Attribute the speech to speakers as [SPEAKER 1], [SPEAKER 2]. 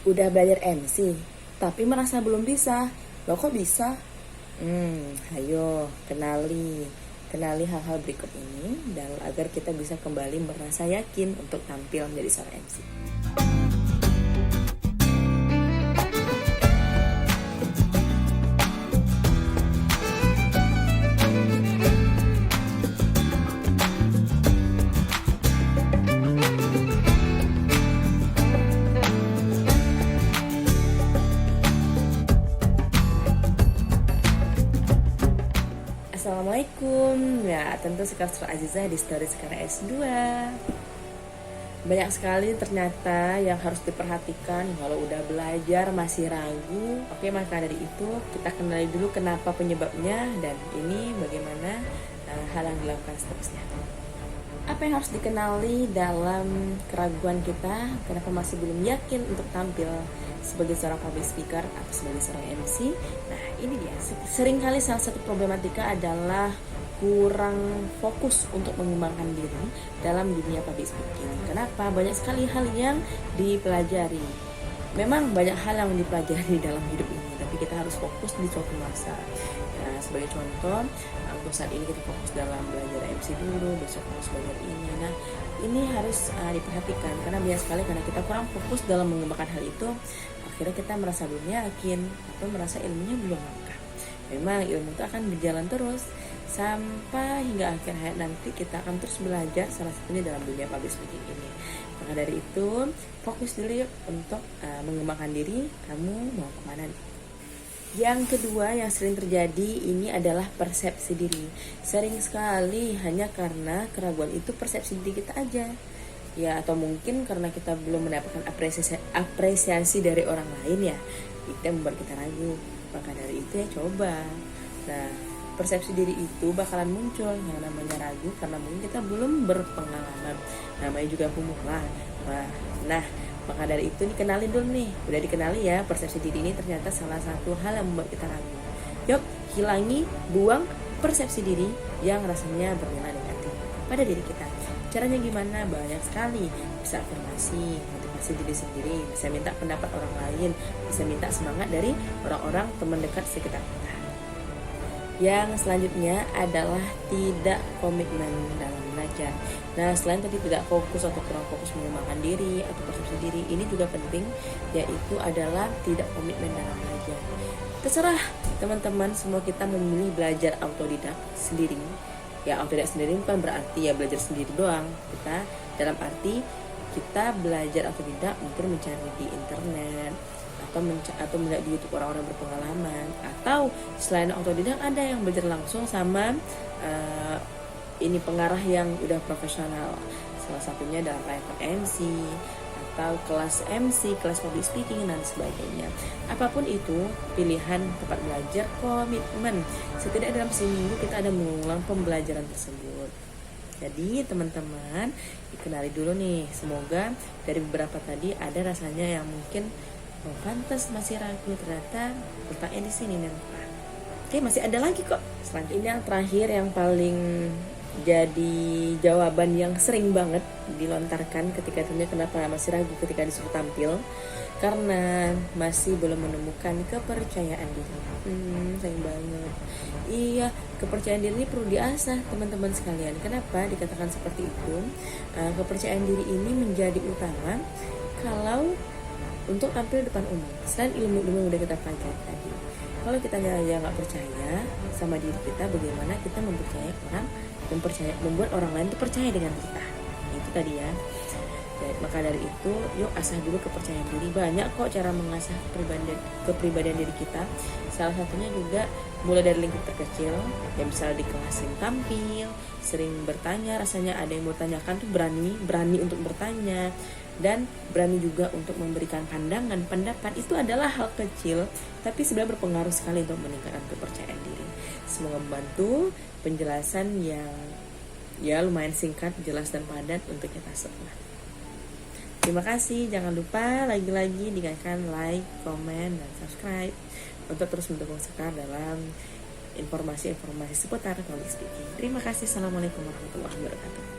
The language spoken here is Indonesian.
[SPEAKER 1] Udah belajar MC, tapi merasa belum bisa. Loh kok bisa? Ayo kenali hal-hal berikut ini dan agar kita bisa kembali merasa yakin untuk tampil menjadi seorang MC. Assalamualaikum. Ya, tentu Sekar Azizah di Story Sekarang S2. Banyak sekali ternyata yang harus diperhatikan kalau udah belajar masih ragu. Oke, maka dari itu kita kenali dulu kenapa penyebabnya dan ini bagaimana hal yang dilakukan seterusnya. Apa yang harus dikenali dalam keraguan kita, kenapa masih belum yakin untuk tampil sebagai seorang public speaker atau sebagai seorang MC? Nah, ini dia. Seringkali salah satu problematika adalah kurang fokus untuk mengembangkan diri dalam dunia public speaking. Kenapa? Banyak sekali hal yang dipelajari. Memang banyak hal yang dipelajari dalam hidup ini, tapi kita harus fokus di suatu masa. Nah, sebagai contoh, untuk saat ini kita fokus dalam belajar MC dulu, besok harus belajar ini. Nah, ini harus diperhatikan karena banyak sekali karena kita kurang fokus dalam mengembangkan hal itu, akhirnya kita merasa belum yakin atau merasa ilmunya belum lengkap. Memang ilmu itu akan berjalan terus sampai hingga akhir hayat nanti kita akan terus belajar, salah satunya dalam dunia public speaking ini. Maka dari itu fokus dulu untuk mengembangkan diri. Kamu mau kemana nih? Yang kedua yang sering terjadi ini adalah persepsi diri. Sering sekali hanya karena keraguan itu persepsi diri kita aja. Ya, atau mungkin karena kita belum mendapatkan apresiasi dari orang lain ya. Itu yang membuat kita ragu. Maka dari itu ya coba. Nah, persepsi diri itu bakalan muncul yang namanya ragu karena mungkin kita belum berpengalaman. Namanya juga pemula. Nah, maka dari itu dikenalin dulu nih. Udah dikenali ya, persepsi diri ini ternyata salah satu hal yang membuat kita ragu. Yuk, buang persepsi diri yang rasanya bernilai negatif pada diri kita. Caranya gimana? Banyak sekali. Bisa afirmasi, motivasi diri sendiri, bisa minta pendapat orang lain, bisa minta semangat dari orang-orang teman dekat sekitar kita. Yang selanjutnya adalah tidak komitmen dalam belajar. Nah, selain tadi tidak fokus atau kurang fokus mengembangkan diri atau persepsi diri, ini juga penting, yaitu adalah tidak komitmen dalam belajar. Terserah teman-teman, semua kita memilih belajar autodidak sendiri. Ya, autodidak sendiri bukan berarti ya belajar sendiri doang. Kita dalam arti kita belajar autodidak mungkin mencari di internet atau melihat di YouTube orang-orang berpengalaman, atau selain autodidak ada yang belajar langsung sama ini pengarah yang udah profesional. Salah satunya dalam level MC atau kelas MC, kelas public speaking dan sebagainya. Apapun itu pilihan tempat belajar, komitmen. Setidaknya dalam seminggu kita ada mengulang pembelajaran tersebut. Jadi teman-teman dikenali dulu nih. Semoga dari beberapa tadi ada rasanya yang mungkin pantas masih ragu, ternyata letaknya di sini nih. Oke, masih ada lagi kok. Selanjutnya ini yang terakhir yang paling jadi jawaban yang sering banget dilontarkan ketika tanya kenapa masih ragu ketika disuruh tampil, karena masih belum menemukan kepercayaan diri. Sayang banget. Iya, kepercayaan diri ini perlu diasah teman-teman sekalian. Kenapa dikatakan seperti itu? Kepercayaan diri ini menjadi utama kalau untuk tampil depan umum. Selain ilmu-ilmu yang udah kita pelajari tadi, kalau kita nggak percaya sama diri kita, bagaimana kita membuat orang lain itu percaya dengan kita? Itu tadi ya. Jadi, maka dari itu, yuk asah dulu kepercayaan diri. Banyak kok cara mengasah kepribadian diri kita. Salah satunya juga mulai dari lingkup terkecil, yang misalnya di kelas sering tampil, sering bertanya, rasanya ada yang mau tanyakan tuh berani untuk bertanya, dan berani juga untuk memberikan pandangan, pendapat. Itu adalah hal kecil tapi sebenarnya berpengaruh sekali untuk meningkatkan kepercayaan diri. Semoga membantu penjelasan yang ya lumayan singkat, jelas dan padat untuk kita semua. Terima kasih, jangan lupa lagi-lagi tinggalkan like, komen, dan subscribe untuk terus mendukung Sekar dalam informasi-informasi seputar public speaking. Terima kasih. Assalamualaikum warahmatullahi wabarakatuh.